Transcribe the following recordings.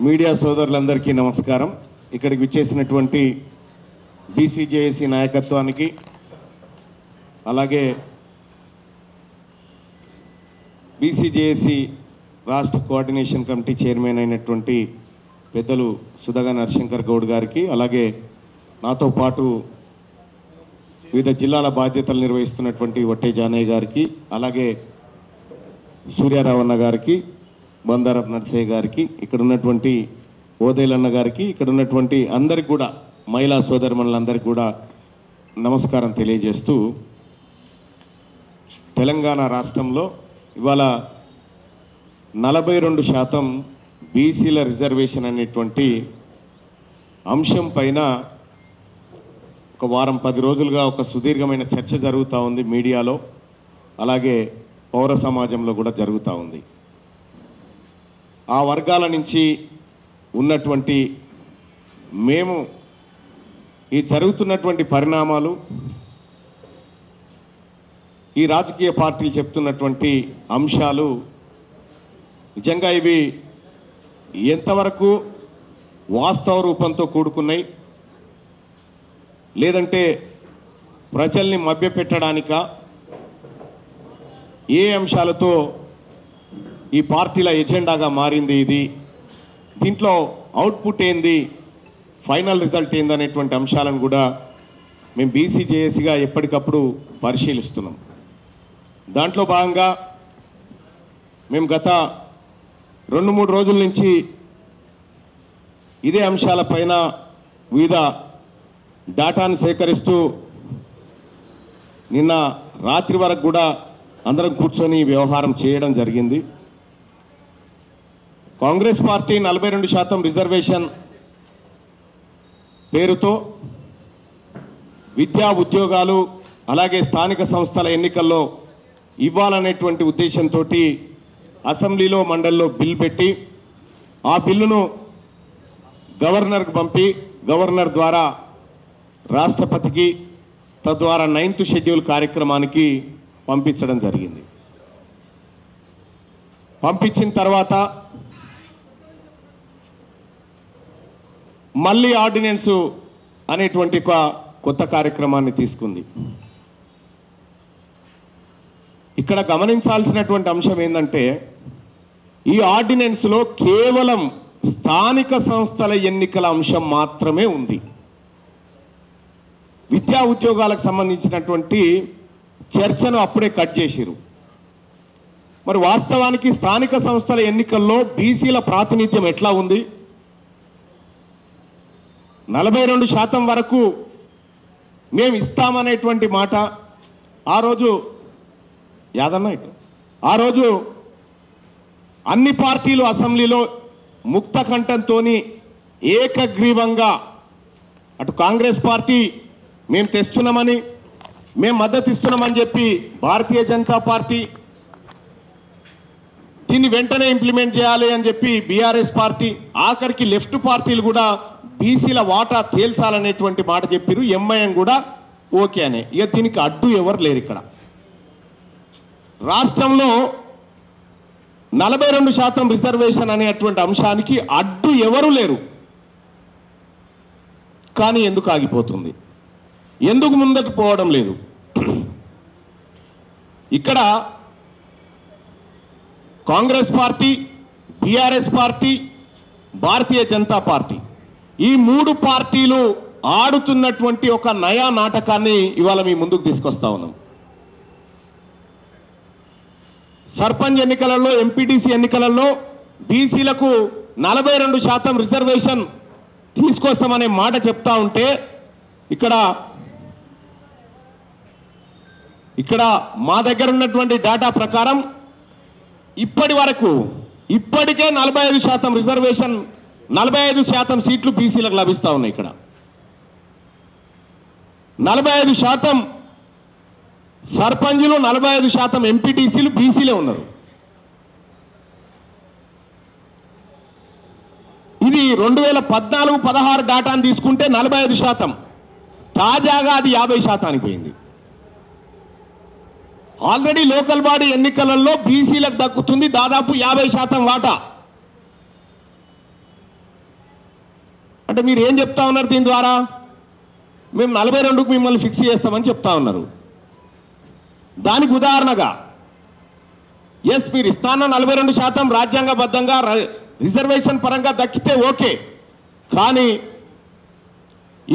Media సోదరులందరికీ నమస్కారం. ఇక్కడికి విచ్చేసినటువంటి బీసీజేఏసీ నాయకత్వానికి, అలాగే బీసీజేఏసీ రాష్ట్ర కోఆర్డినేషన్ కమిటీ చైర్మన్ అయినటువంటి పెద్దలు సుధగా నరశంకర్ గౌడ్ గారికి, అలాగే నాతో పాటు వివిధ జిల్లాల బాధ్యతలు నిర్వహిస్తున్నటువంటి వట్టే జానయ్య గారికి, అలాగే సూర్యారావన్న గారికి, బందారపు నర్సయ్య గారికి, ఇక్కడ ఉన్నటువంటి ఓదేలన్న గారికి, ఇక్కడ ఉన్నటువంటి అందరికి కూడా, మహిళా సోదరుమణులందరికీ కూడా నమస్కారం తెలియజేస్తూ, తెలంగాణ రాష్ట్రంలో ఇవాళ 42% బీసీల రిజర్వేషన్ అనేటువంటి అంశం పైన ఒక వారం 10 రోజులుగా ఒక సుదీర్ఘమైన చర్చ జరుగుతూ ఉంది మీడియాలో, అలాగే పౌర సమాజంలో కూడా జరుగుతూ ఉంది. ఆ వర్గాల నుంచి ఉన్నటువంటి మేము ఈ జరుగుతున్నటువంటి పరిణామాలు, ఈ రాజకీయ పార్టీలు చెప్తున్నటువంటి అంశాలు నిజంగా ఇవి ఎంతవరకు వాస్తవ రూపంతో కూడుకున్నాయి, లేదంటే ప్రజల్ని మభ్యపెట్టడానికా, ఏ అంశాలతో ఈ పార్టీల ఎజెండాగా మారింది ఇది, దీంట్లో అవుట్పుట్ ఏంది, ఫైనల్ రిజల్ట్ ఏంది అనేటువంటి అంశాలను కూడా మేము బీసీజేఏసీగా ఎప్పటికప్పుడు పరిశీలిస్తున్నాం. దాంట్లో భాగంగా మేము గత 2-3 రోజుల నుంచి ఇదే అంశాలపైన వివిధ డేటాను సేకరిస్తూ నిన్న రాత్రి వరకు కూడా అందరం కూర్చొని వ్యవహారం చేయడం జరిగింది. కాంగ్రెస్ పార్టీ 42% రిజర్వేషన్ పేరుతో విద్యా ఉద్యోగాలు, అలాగే స్థానిక సంస్థల ఎన్నికల్లో ఇవ్వాలనేటువంటి ఉద్దేశంతో అసెంబ్లీలో మండలిలో బిల్ పెట్టి, ఆ బిల్లును గవర్నర్కు పంపి, గవర్నర్ ద్వారా రాష్ట్రపతికి, తద్వారా 9th షెడ్యూల్ కార్యక్రమానికి పంపించడం జరిగింది. పంపించిన తర్వాత మళ్ళీ ఆర్డినెన్స్ అనేటువంటి ఒక కొత్త కార్యక్రమాన్ని తీసుకుంది. ఇక్కడ గమనించాల్సినటువంటి అంశం ఏంటంటే, ఈ ఆర్డినెన్స్లో కేవలం స్థానిక సంస్థల ఎన్నికల అంశం మాత్రమే ఉంది. విద్యా ఉద్యోగాలకు సంబంధించినటువంటి చర్చను అప్పుడే కట్ చేసిరు. మరి వాస్తవానికి స్థానిక సంస్థల ఎన్నికల్లో బీసీల ప్రాతినిధ్యం ఎట్లా ఉంది? 42% వరకు మేము ఇస్తామనేటువంటి మాట ఆ రోజు యాదన్న ఆ రోజు అన్ని పార్టీలు అసెంబ్లీలో ముక్త కంఠంతో ఏకగ్రీవంగా, అటు కాంగ్రెస్ పార్టీ మేము తెస్తున్నామని, మేము మద్దతు ఇస్తున్నామని చెప్పి భారతీయ జనతా పార్టీ, దీన్ని వెంటనే ఇంప్లిమెంట్ చేయాలి అని చెప్పి బీఆర్ఎస్ పార్టీ, ఆఖరికి లెఫ్ట్ పార్టీలు కూడా బీసీల వాటా తేల్చాలనేటువంటి మాట చెప్పారు. ఎంఐఎం కూడా ఓకే అనే. ఇక దీనికి అడ్డు ఎవరు లేరు. ఇక్కడ రాష్ట్రంలో 42% రిజర్వేషన్ అనేటువంటి అంశానికి అడ్డు ఎవరు లేరు. కానీ ఎందుకు ఆగిపోతుంది? ఎందుకు ముందుకు పోవడం లేదు? ఇక్కడ Congress party, BRS party, Bharatiya Janata party, ఈ 3 పార్టీలు ఆడుతున్నటువంటి ఒక నయా నాటకాన్ని ఇవాళ మీ ముందుకు తీసుకొస్తా ఉన్నాం. సర్పంచ్ ఎన్నికలలో, ఎంపీటీసీ ఎన్నికలలో బీసీలకు 42% రిజర్వేషన్ తీసుకొస్తామనే మాట చెప్తా ఉంటే, ఇక్కడ మా దగ్గర ఉన్నటువంటి డేటా ప్రకారం ఇప్పటికే 45% రిజర్వేషన్, 45% సీట్లు బీసీలకు లభిస్తూ ఉన్నాయి. ఇక్కడ 45% సర్పంచులు, 45% ఎంపీటీసీలు బీసీలే ఉన్నారు. ఇది 2014-16 డేటాను తీసుకుంటే 45%, తాజాగా అది 50% పోయింది. ఆల్రెడీ లోకల్ బాడీ ఎన్నికలలో బీసీలకు దక్కుతుంది దాదాపు 50% వాటా. అంటే మీరు ఏం చెప్తా ఉన్నారు దీని ద్వారా? మేము 42కు మిమ్మల్ని ఫిక్స్ చేస్తామని చెప్తా ఉన్నారు. దానికి ఉదాహరణగా ఎస్ మీరు ఇస్తాన్న 42% రాజ్యాంగబద్ధంగా రిజర్వేషన్ పరంగా దక్కితే ఓకే, కానీ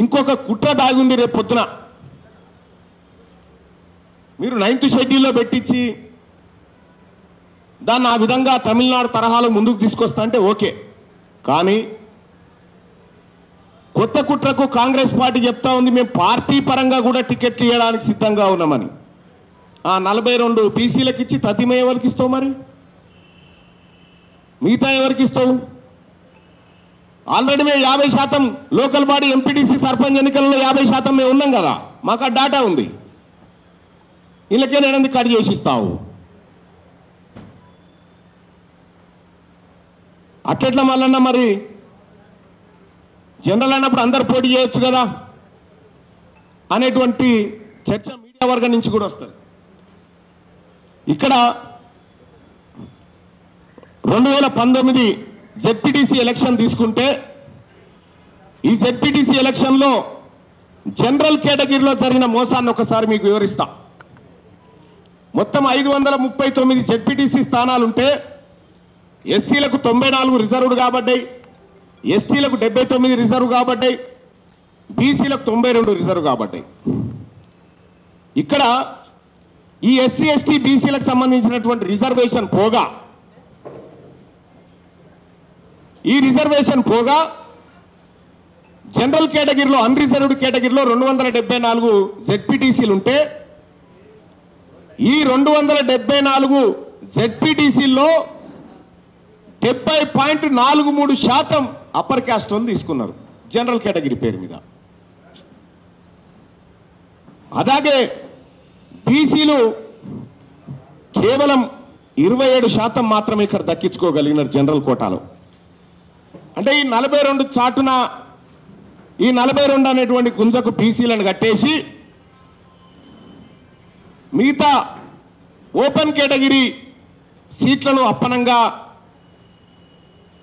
ఇంకొక కుట్ర దాగి ఉంది. రేపు పొద్దున మీరు 9th షెడ్యూల్లో పెట్టించి దాన్ని ఆ విధంగా తమిళనాడు తరహాలో ముందుకు తీసుకొస్తా అంటే ఓకే, కానీ కొత్త కుట్రకు కాంగ్రెస్ పార్టీ చెప్తా ఉంది మేము పార్టీ పరంగా కూడా టికెట్లు ఇవ్వడానికి సిద్ధంగా ఉన్నామని. ఆ 42 బీసీలకు ఇచ్చి తతిమ ఎవరికి ఇస్తావు? మరి మిగతా ఎవరికి ఇస్తావు? ఆల్రెడీ మేము 50% లోకల్ బాడీ ఎంపీటీసీ సర్పంచ్ ఎన్నికల్లో 50% మేము ఉన్నాం కదా, మాకు ఆ డాటా ఉంది. వీళ్ళకే నేను కట్ చేసి ఇస్తావు. అట్లెట్లా మళ్ళన్నా మరి జనరల్ అన్నప్పుడు అందరు పోటీ చేయొచ్చు కదా అనేటువంటి చర్చ మీడియా వర్గం నుంచి కూడా వస్తుంది. ఇక్కడ 2019 జెడ్పీటీసీ ఎలక్షన్ తీసుకుంటే ఈ జెడ్పీటీసీ ఎలక్షన్లో జనరల్ కేటగిరీలో జరిగిన మోసాన్ని ఒకసారి మీకు వివరిస్తా. మొత్తం 539 జెడ్పీటీసీ స్థానాలుంటే ఎస్సీలకు 94 రిజర్వ్డ్ కాబడ్డాయి, ఎస్టీలకు 79 రిజర్వ్ కాబడ్డాయి, బీసీలకు 92 రిజర్వ్ కాబడ్డాయి. ఇక్కడ ఈ ఎస్సీ ఎస్టీ బీసీలకు సంబంధించినటువంటి రిజర్వేషన్ పోగా జనరల్ కేటగిరీలో అన్రిజర్వ్డ్ కేటగిరీలో 274 జెడ్పీటీసీలు ఉంటే ఈ 274 జెడ్పీటీసీల్లో 70.43% అప్పర్ క్యాస్ట్ వాళ్ళు తీసుకున్నారు జనరల్ కేటగిరీ పేరు మీద. అలాగే బీసీలు కేవలం 27% మాత్రమే ఇక్కడ దక్కించుకోగలిగినారు జనరల్ కోటాలో. అంటే ఈ 42 చాటున ఈ 42 అనేటువంటి గుంజకు బీసీలను కట్టేసి మిగతా ఓపెన్ కేటగిరీ సీట్లను అప్పనంగా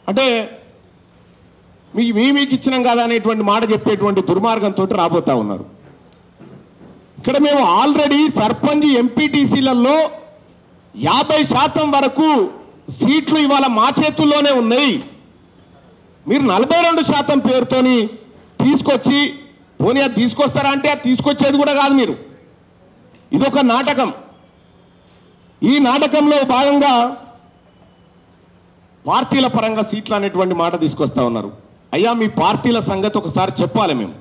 అంటే మీకు ఇచ్చినాం కదా అనేటువంటి మాట చెప్పేటువంటి దుర్మార్గంతో రాబోతా ఉన్నారు. ఇక్కడ మేము ఆల్రెడీ సర్పంచ్ ఎంపీటీసీలలో 50% వరకు సీట్లు ఇవాళ మా చేతుల్లోనే ఉన్నాయి. మీరు 42% పేరుతోని తీసుకొచ్చి పోనీ అది తీసుకొస్తారా అంటే అది తీసుకొచ్చేది కూడా కాదు. మీరు ఇదొక నాటకం. ఈ నాటకంలో భాగంగా పార్టీల పరంగా సీట్లు అనేటువంటి మాట తీసుకొస్తా ఉన్నారు. అయ్యా మీ పార్టీల సంగతి ఒకసారి చెప్పాలి. మేము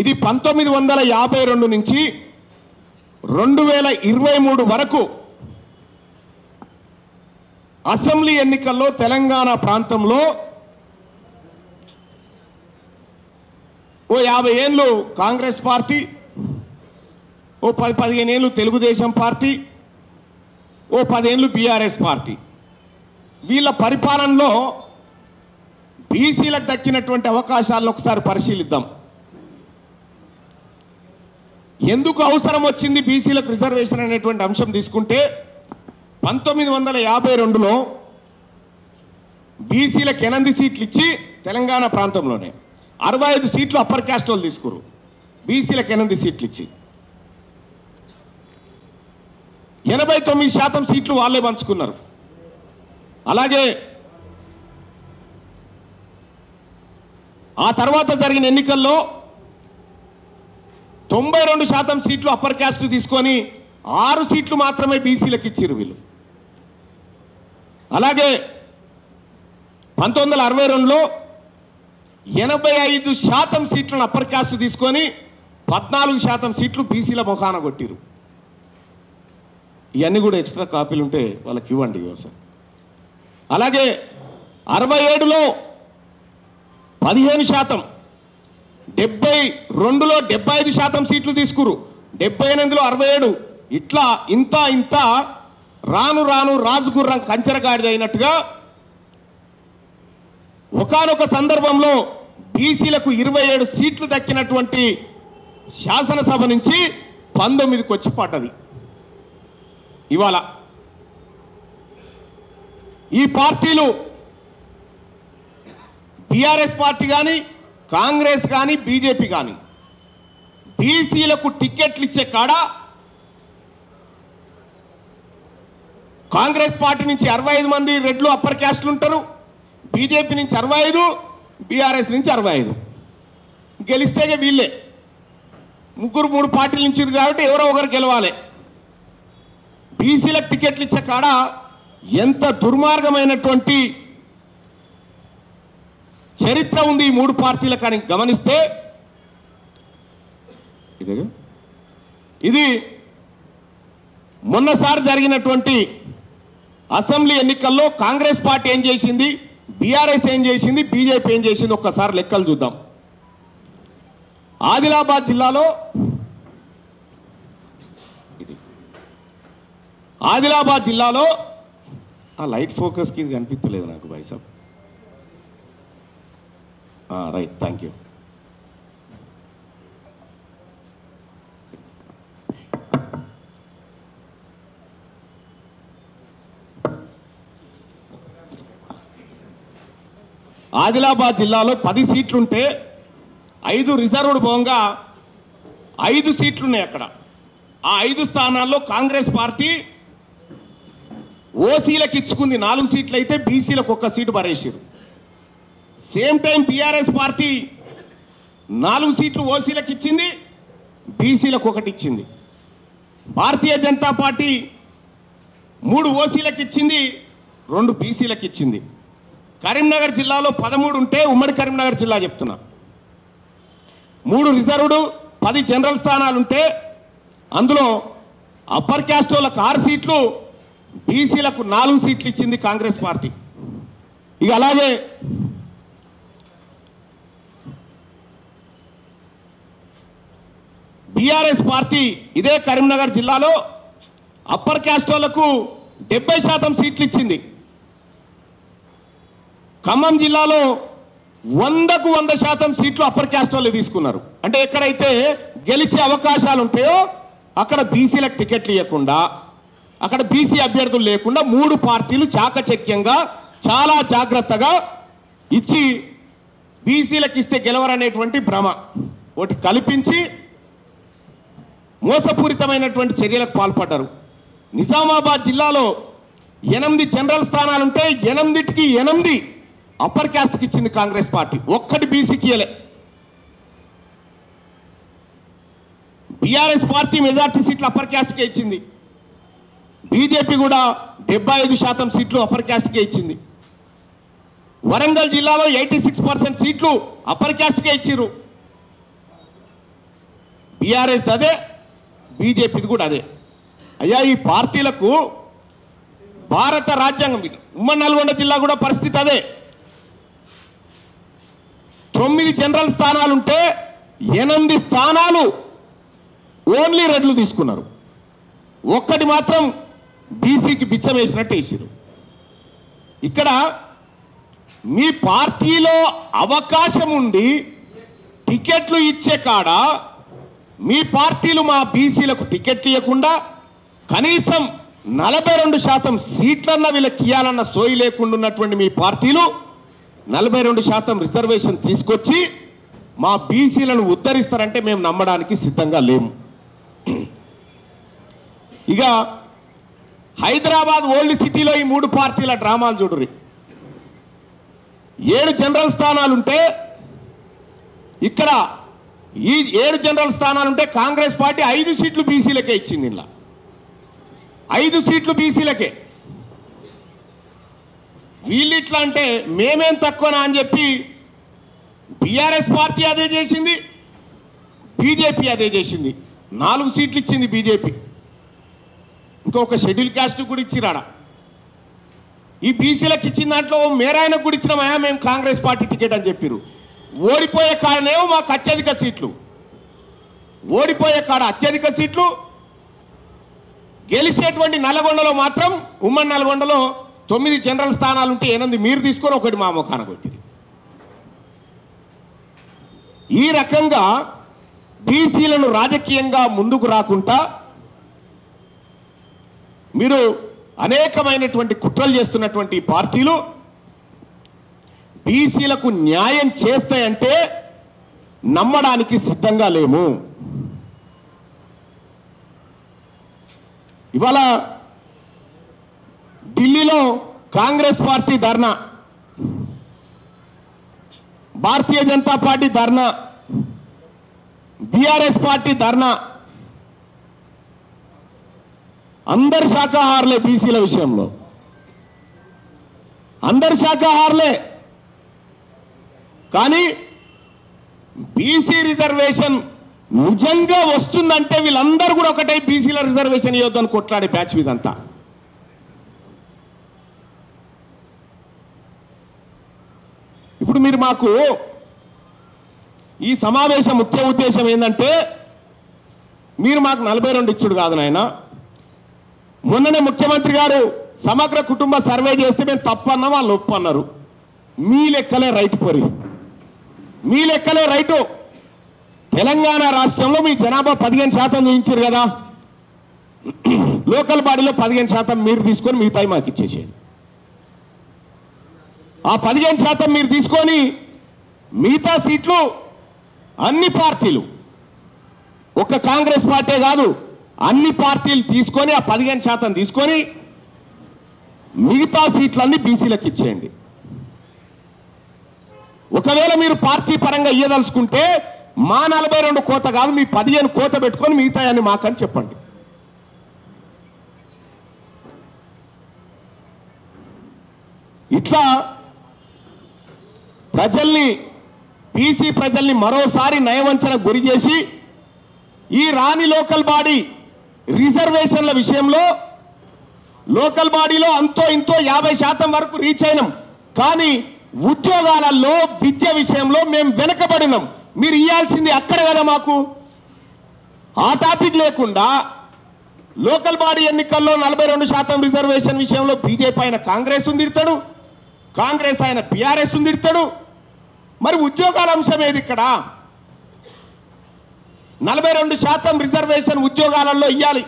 ఇది 1952 నుంచి 2023 వరకు అసెంబ్లీ ఎన్నికల్లో తెలంగాణ ప్రాంతంలో ఓ 50 ఏళ్ళు కాంగ్రెస్ పార్టీ, ఓ 10-15 ఏళ్ళు తెలుగుదేశం పార్టీ, ఓ 10 ఏళ్ళు బీఆర్ఎస్ పార్టీ, వీళ్ళ పరిపాలనలో బీసీలకు దక్కినటువంటి అవకాశాలను ఒకసారి పరిశీలిద్దాం. ఎందుకు అవసరం వచ్చింది బీసీలకు రిజర్వేషన్ అనేటువంటి అంశం తీసుకుంటే 1952లో బీసీలకు 8 సీట్లు ఇచ్చి తెలంగాణ ప్రాంతంలోనే 65 సీట్లు అప్పర్ క్యాస్ట్ వాళ్ళు తీసుకురు. బీసీలకు 8 సీట్లు ఇచ్చి 89% సీట్లు వాళ్ళే పంచుకున్నారు. అలాగే ఆ తర్వాత జరిగిన ఎన్నికల్లో 92% సీట్లు అప్పర్ క్యాస్ట్ తీసుకొని 6 సీట్లు మాత్రమే బీసీలకు ఇచ్చారు వీళ్ళు. అలాగే 1962లో 85% సీట్లను అప్పర్ క్యాస్ట్ తీసుకొని 14% సీట్లు బీసీల ముఖాన కొట్టిరు. ఇవన్నీ కూడా ఎక్స్ట్రా కాపీలు ఉంటే వాళ్ళకి ఇవ్వండి వ్యవసాయం. అలాగే 67లో 15%, 72లో 75% సీట్లు తీసుకురు, 78లో 67, ఇట్లా ఇంత రాను రాను రాజుగుర్రం కంచెరగాడిద అయినట్టుగా ఒకానొక సందర్భంలో బీసీలకు 27 సీట్లు దక్కినటువంటి శాసనసభ నుంచి 19కి వచ్చి పడ్డది. ఇవాళ ఈ పార్టీలు టిఆర్ఎస్ పార్టీ కానీ కాంగ్రెస్ కానీ బీజేపీ కానీ బీసీలకు టికెట్లు ఇచ్చే కాడ కాంగ్రెస్ పార్టీ నుంచి 65 మంది రెడ్లు అప్పర్ క్యాస్ట్లు ఉంటారు, బీజేపీ నుంచి 65, బీఆర్ఎస్ నుంచి 65. గెలిస్తే వీళ్ళే ముగ్గురు 3 పార్టీల నుంచి కాబట్టి ఎవరో ఒకరు గెలవాలి. బీసీలకు టికెట్లు ఇచ్చే కాడ ఎంత దుర్మార్గమైనటువంటి చరిత్ర ఉంది ఈ 3 పార్టీలకు అని గమనిస్తే ఇది మొన్నసారి జరిగినటువంటి అసెంబ్లీ ఎన్నికల్లో కాంగ్రెస్ పార్టీ ఏం చేసింది, బీఆర్ఎస్ ఏం చేసింది, బీజేపీ ఏం చేసింది ఒక్కసారి లెక్కలు చూద్దాం. ఆదిలాబాద్ జిల్లాలో ఆ లైట్ ఫోకస్కి ఇది కనిపించలేదు నాకు బైసాబ్. Right, thank you. ఆదిలాబాద్ జిల్లాలో 10 సీట్లుంటే 5 రిజర్వ్డ్ పోగా 5 సీట్లున్నాయి అక్కడ. ఆ 5 స్థానాల్లో కాంగ్రెస్ పార్టీ ఓసీలకు ఇచ్చుకుంది 4 సీట్లు, అయితే బీసీలకు 1 సీటు పరేసారు. సేమ్ టైం బీఆర్ఎస్ పార్టీ 4 సీట్లు ఓసీలకు ఇచ్చింది, బీసీలకు 1 ఇచ్చింది. భారతీయ జనతా పార్టీ 3 ఓసీలకు ఇచ్చింది, 2 బీసీలకు ఇచ్చింది. కరీంనగర్ జిల్లాలో 13 ఉంటే ఉమ్మడి కరీంనగర్ జిల్లా చెప్తున్నా 3 రిజర్వ్డ్ 10 జనరల్ స్థానాలుంటే అందులో అప్పర్ క్యాస్ట్ వాళ్ళకు 6 సీట్లు, బీసీలకు 4 సీట్లు ఇచ్చింది కాంగ్రెస్ పార్టీ. ఇక అలాగే బీఆర్ఎస్ పార్టీ ఇదే కరీంనగర్ జిల్లాలో అప్పర్ క్యాస్ట్ వాళ్ళకు 70% సీట్లు ఇచ్చింది. ఖమ్మం జిల్లాలో 100కు 100% సీట్లు అప్పర్ క్యాస్ట్ వాళ్ళు తీసుకున్నారు. అంటే ఎక్కడైతే గెలిచే అవకాశాలు ఉంటాయో అక్కడ బీసీలకు టికెట్లు ఇవ్వకుండా, అక్కడ బీసీ అభ్యర్థులు లేకుండా 3 పార్టీలు చాకచక్యంగా చాలా జాగ్రత్తగా ఇచ్చి బీసీలకు ఇస్తే గెలవరనేటువంటి భ్రమ ఒకటి కల్పించి మోసపూరితమైనటువంటి చర్యలకు పాల్పడ్డారు. నిజామాబాద్ జిల్లాలో 8 జనరల్ స్థానాలుంటే 8కి 8 అప్పర్ క్యాస్ట్కి ఇచ్చింది కాంగ్రెస్ పార్టీ, 1 బీసీకి ఇవ్వలే. బీఆర్ఎస్ పార్టీ మెజార్టీ సీట్లు అప్పర్ క్యాస్ట్కే ఇచ్చింది. బీజేపీ కూడా 75% సీట్లు అప్పర్ క్యాస్ట్కే ఇచ్చింది. వరంగల్ జిల్లాలో 86% సీట్లు అప్పర్ క్యాస్ట్కే ఇచ్చిర్రు. బీఆర్ఎస్ అదే, బీజేపీది కూడా అదే. అయ్యా ఈ పార్టీలకు భారత రాజ్యాంగం, ఉమ్మడి నల్గొండ జిల్లా కూడా పరిస్థితి అదే. 9 జనరల్ స్థానాలుంటే 8 స్థానాలు ఓన్లీ రెడ్లు తీసుకున్నారు, 1 మాత్రం బీసీకి బిచ్చం వేసినట్టు వేసారు. ఇక్కడ మీ పార్టీలో అవకాశం ఉండి టికెట్లు ఇచ్చే కాడ మీ పార్టీలు మా బీసీలకు టికెట్లు ఇవ్వకుండా కనీసం 42% సీట్లన్న వీళ్ళకి ఇవ్వాలన్న సోయి లేకుండా ఉన్నటువంటి మీ పార్టీలు 42% రిజర్వేషన్ తీసుకొచ్చి మా బీసీలను ఉద్ధరిస్తారంటే మేము నమ్మడానికి సిద్ధంగా లేము. ఇక హైదరాబాద్ ఓల్డ్ సిటీలో ఈ 3 పార్టీల డ్రామాలు చూడుర్రి. 7 జనరల్ స్థానాలుంటే ఇక్కడ ఈ 7 జనరల్ స్థానాలుంటే కాంగ్రెస్ పార్టీ 5 సీట్లు బీసీలకే ఇచ్చింది. ఇలా 5 సీట్లు బీసీలకే. వీళ్ళు ఇట్లా అంటే మేమేం తక్కువనా అని చెప్పి బీఆర్ఎస్ పార్టీ అదే చేసింది, బీజేపీ అదే చేసింది. 4 సీట్లు ఇచ్చింది బీజేపీ, ఇంకొక షెడ్యూల్ క్యాస్ట్ కూడా ఇచ్చిరాడ. ఈ బీసీలకు ఇచ్చిన దాంట్లో మేరాయనకు కూడా ఇచ్చినామా మేము కాంగ్రెస్ పార్టీ టికెట్ అని చెప్పారు. ఓడిపోయే కాడనేమో మాకు అత్యధిక సీట్లు, ఓడిపోయే కాడ అత్యధిక సీట్లు, గెలిచేటువంటి నల్గొండలో మాత్రం ఉమ్మడి నల్గొండలో 9 జనరల్ స్థానాలు ఉంటే 8 మీరు తీసుకొని 1 మా ముఖాన కొట్టింది. ఈ రకంగా బీసీలను రాజకీయంగా ముందుకు రాకుండా మీరు అనేకమైనటువంటి కుట్రలు చేస్తున్నటువంటి పార్టీలు బీసీలకు న్యాయం చేస్తాయంటే నమ్మడానికి సిద్ధంగా లేము. ఇవాళ ఢిల్లీలో కాంగ్రెస్ పార్టీ ధర్నా, భారతీయ జనతా పార్టీ ధర్నా, బీఆర్ఎస్ పార్టీ ధర్నా, అందరు శాఖాహారులే. బీసీల విషయంలో అందరు శాఖాహారులే. కానీ బీసీ రిజర్వేషన్ నిజంగా వస్తుందంటే వీళ్ళందరూ కూడా ఒకటే బీసీల రిజర్వేషన్ ఇవ్వద్దని కొట్లాడే బ్యాచ్ ఇదంతా. ఇప్పుడు మీరు మాకు ఈ సమావేశం ముఖ్య ఉద్దేశం ఏంటంటే మీరు మాకు 42 ఇచ్చుడు కాదు నాయన. మొన్ననే ముఖ్యమంత్రి గారు సమగ్ర కుటుంబ సర్వే చేస్తే మేము తప్పన్నా వాళ్ళు ఒప్పు అన్నారు. మీ లెక్కలే రైట్ పోరి, మీ లెక్కలే రైటు. తెలంగాణ రాష్ట్రంలో మీ జనాభా 15% చూపించారు కదా, లోకల్ బాడీలో 15% మీరు తీసుకొని మిగతా మాకు ఇచ్చేసేయండి. ఆ 15% మీరు తీసుకొని మిగతా సీట్లు అన్ని పార్టీలు, ఒక్క కాంగ్రెస్ పార్టీ కాదు, అన్ని పార్టీలు తీసుకొని ఆ 15% తీసుకొని మిగతా సీట్లన్నీ బీసీలకు ఇచ్చేయండి. ఒకవేళ మీరు పార్టీ పరంగా ఇయ్యదలుచుకుంటే మా 42 కోత కాదు, మీ 15 కోత పెట్టుకొని మిగతా అన్ని మాకని చెప్పండి. ఇట్లా ప్రజల్ని, బీసీ ప్రజల్ని మరోసారి నయవంచన గురి చేసి ఈ రాని లోకల్ బాడీ రిజర్వేషన్ల విషయంలో లోకల్ బాడీలో అంతో ఇంతో 50% వరకు రీచ్ అయినాం. కానీ ఉద్యోగాలలో, విద్య విషయంలో మేము వెనకబడినాం. మీరు ఇవ్వాల్సింది అక్కడ కదా మాకు. ఆ టాపిక్ లేకుండా లోకల్ బాడీ ఎన్నికల్లో 42% రిజర్వేషన్ విషయంలో బీజేపీ ఆయన కాంగ్రెస్ తిడతాడు, కాంగ్రెస్ ఆయన బీఆర్ఎస్ తిడతాడు. మరి ఉద్యోగాల అంశం ఏది ఇక్కడ? 42% రిజర్వేషన్ ఉద్యోగాలలో ఇవ్వాలి.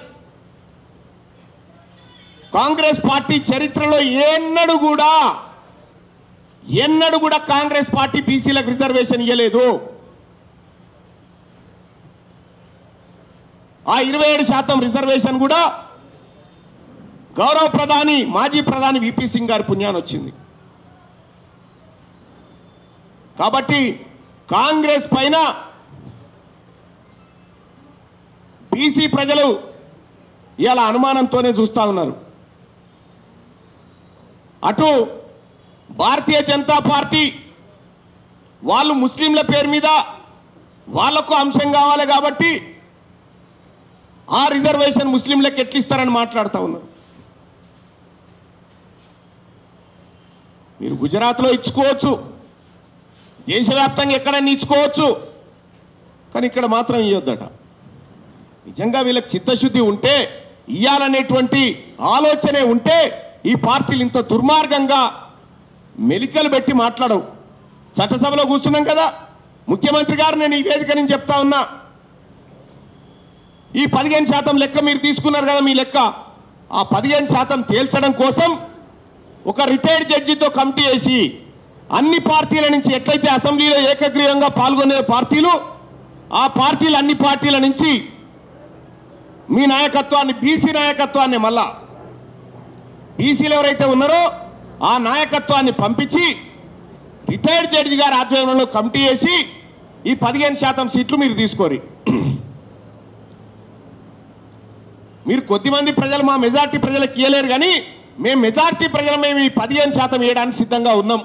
కాంగ్రెస్ పార్టీ చరిత్రలో ఎన్నడూ కూడా కాంగ్రెస్ పార్టీ బీసీలకు రిజర్వేషన్ ఇవ్వలేదు. ఆ 27% రిజర్వేషన్ కూడా గౌరవ ప్రధాని, మాజీ ప్రధాని విపి సింగ్ గారి పుణ్యాన్ని వచ్చింది. కాబట్టి కాంగ్రెస్ పైన బీసీ ప్రజలు ఇలా అనుమానంతోనే చూస్తా ఉన్నారు. అటు భారతీయ జనతా పార్టీ వాళ్ళు ముస్లింల పేరు మీద వాళ్లకు అంశం కావాలి కాబట్టి ఆ రిజర్వేషన్ ముస్లింలకు ఎట్లిస్తారని మాట్లాడుతూ ఉన్నారు. మీరు గుజరాత్లో ఇచ్చుకోవచ్చు, దేశవ్యాప్తంగా ఎక్కడైనా ఇచ్చుకోవచ్చు, కానీ ఇక్కడ మాత్రం ఇవ్వద్దట. నిజంగా వీళ్ళకి చిత్తశుద్ధి ఉంటే, ఇయ్యాలనేటువంటి ఆలోచనే ఉంటే ఈ పార్టీలు ఇంత దుర్మార్గంగా మెలికలు పెట్టి మాట్లాడవు. చట్టసభలో కూర్చున్నాం కదా, ముఖ్యమంత్రి గారు నేను ఈ వేదిక నుంచి చెప్తా ఉన్నా, ఈ 15% లెక్క మీరు తీసుకున్నారు కదా, మీ లెక్క ఆ 15% తేల్చడం కోసం ఒక రిటైర్డ్ జడ్జితో కమిటీ వేసి అన్ని పార్టీల నుంచి ఎట్లయితే అసెంబ్లీలో ఏకగ్రీవంగా పాల్గొనే పార్టీలు, ఆ పార్టీలు అన్ని పార్టీల నుంచి మీ నాయకత్వాన్ని, బీసీ నాయకత్వాన్ని, మళ్ళా బీసీలు ఎవరైతే ఉన్నారో ఆ నాయకత్వాన్ని పంపించి రిటైర్డ్ జడ్జి గారి ఆధ్వర్యంలో కమిటీ వేసి ఈ 15% సీట్లు మీరు తీసుకోరు. మీరు కొద్దిమంది ప్రజలు, మా మెజార్టీ ప్రజలకు ఇవ్వలేరు, కానీ మేము మెజార్టీ ప్రజలు మేము ఈ 15% ఇవ్వడానికి సిద్ధంగా ఉన్నాం.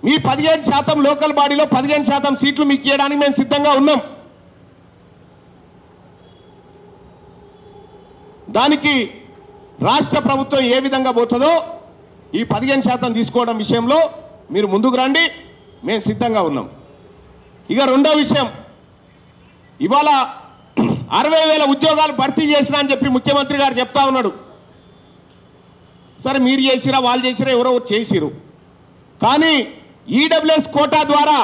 మీ 15% లోకల్ బాడీలో 15% సీట్లు మీకు ఇవ్వడానికి మేము సిద్ధంగా ఉన్నాం. దానికి రాష్ట్ర ప్రభుత్వం ఏ విధంగా పోతుందో ఈ 15% తీసుకోవడం విషయంలో మీరు ముందుకు రండి, మేము సిద్ధంగా ఉన్నాం. ఇక రెండో విషయం, ఇవాళ 60,000 ఉద్యోగాలు భర్తీ చేసినా అని చెప్పి ముఖ్యమంత్రి గారు చెప్తా ఉన్నాడు. సరే, మీరు చేసిరా, వాళ్ళు చేసిరా, ఎవరో చేసిరు, కానీ ఈడబ్ల్యూఎస్ కోటా ద్వారా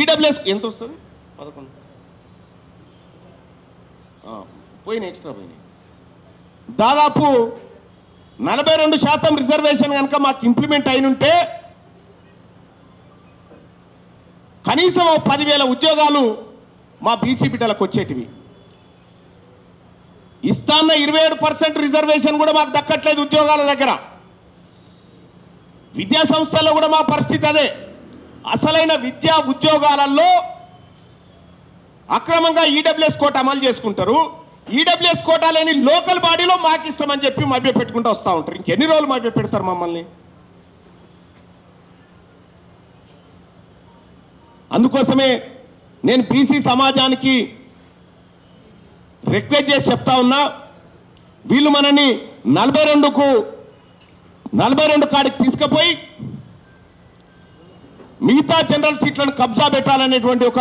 ఈడబ్ల్యూఎస్ ఎంత వస్తుంది? 11 పోయినాయి, ఎక్స్ట్రా పోయినాయి. దాదాపు 42% రిజర్వేషన్ కనుక మాకు ఇంప్లిమెంట్ అయినుంటే కనీసం 10,000 ఉద్యోగాలు మా బీసీ బిడ్డలకు వచ్చేటివి. ఇస్తాన్న 27% రిజర్వేషన్ కూడా మాకు దక్కట్లేదు ఉద్యోగాల దగ్గర. విద్యా సంస్థల్లో కూడా మా పరిస్థితి అదే. అసలైన విద్యా ఉద్యోగాలలో అక్రమంగా ఈడబ్ల్యూఎస్ కోట అమలు చేసుకుంటారు. ఈడబ్ల్యూఎస్ కోటా లేని లోకల్ బాడీలో మాకు ఇస్తామని చెప్పి మభ్య పెట్టుకుంటూ వస్తూ ఉంటారు. ఇంకెన్ని రోజులు మభ్య పెడతారు మమ్మల్ని? అందుకోసమే నేను బీసీ సమాజానికి రిక్వెస్ట్ చేసి చెప్తా ఉన్నా, వీళ్ళు మనని 42 కాడికి తీసుకుపోయి మిగతా జనరల్ సీట్లను కబ్జా పెట్టాలనేటువంటి ఒక